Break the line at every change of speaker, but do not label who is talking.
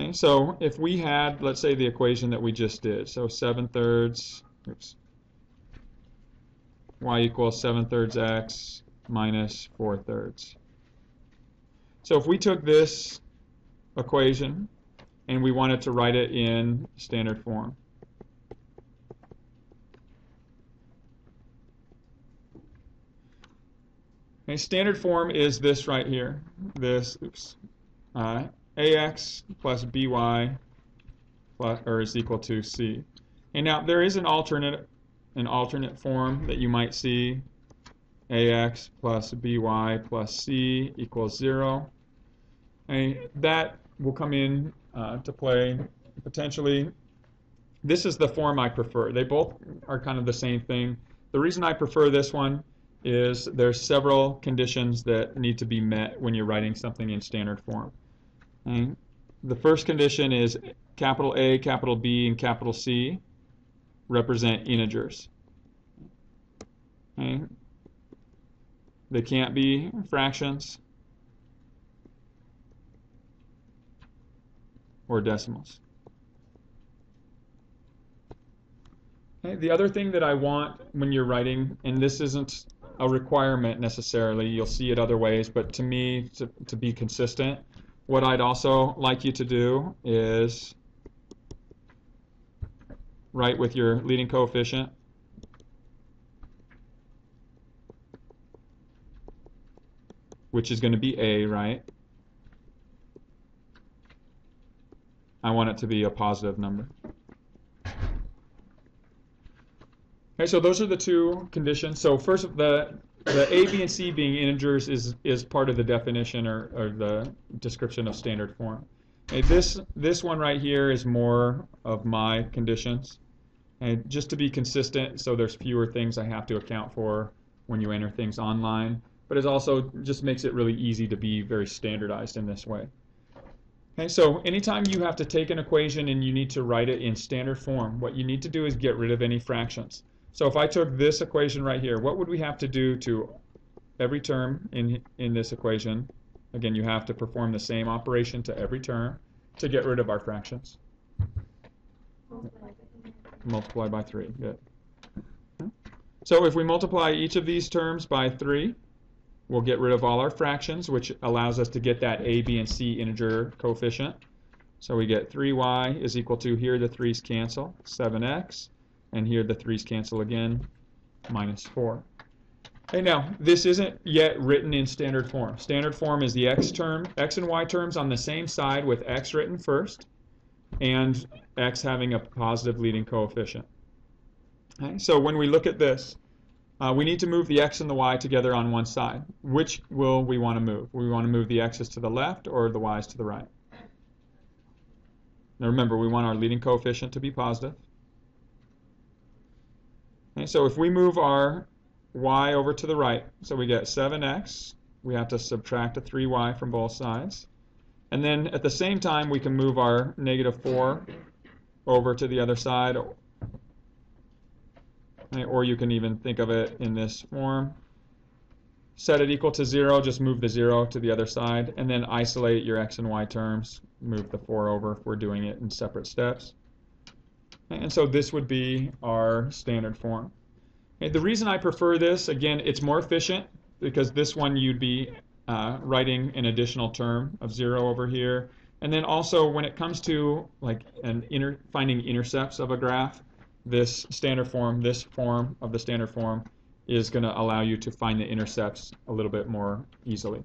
Okay, so if we had, let's say, the equation that we just did, so 7/3, y equals 7/3 x minus 4/3. So if we took this equation and we wanted to write it in standard form, okay, standard form is this right here. This, ax plus by plus, or is equal to c. And now there is an alternate form that you might see. Ax plus by plus c equals 0. And that will come in to play potentially. This is the form I prefer. They both are kind of the same thing. The reason I prefer this one is there's several conditions that need to be met when you're writing something in standard form. Okay. The first condition is capital A, capital B, and capital C represent integers. Okay. They can't be fractions or decimals. Okay. The other thing that I want when you're writing, and this isn't a requirement necessarily, you'll see it other ways, but to me, to be consistent, what I'd also like you to do is write with your leading coefficient, which is going to be A, right? I want it to be a positive number. Okay, so those are the two conditions. So first, the A, B, and C being integers is part of the definition or the description of standard form. Okay, this one right here is more of my conditions. And just to be consistent, so there's fewer things I have to account for when you enter things online. But it also just makes it really easy to be very standardized in this way. Okay, so anytime you have to take an equation and you need to write it in standard form, what you need to do is get rid of any fractions. So if I took this equation right here, what would we have to do to every term in this equation? Again, you have to perform the same operation to every term to get rid of our fractions. Multiply by 3. Good. So if we multiply each of these terms by 3, we'll get rid of all our fractions, which allows us to get that A, B, and C integer coefficient. So we get 3y is equal to, here the 3's cancel, 7x, and here the 3's cancel again, minus 4. Okay, now, this isn't yet written in standard form. Standard form is the x and y terms on the same side with x written first, and x having a positive leading coefficient. Okay, so when we look at this, we need to move the x and the y together on one side. Which will we want to move? We want to move the x's to the left or the y's to the right? Now remember, we want our leading coefficient to be positive. Okay, so if we move our y over to the right, so we get 7x, we have to subtract a 3y from both sides. And then at the same time, we can move our negative 4 over to the other side. Or you can even think of it in this form. Set it equal to 0, just move the 0 to the other side, and then isolate your x and y terms. Move the 4 over if we're doing it in separate steps. And so this would be our standard form. And the reason I prefer this, again, it's more efficient because this one you'd be writing an additional term of 0 over here. And then also when it comes to like finding intercepts of a graph, this form of the standard form is going to allow you to find the intercepts a little bit more easily.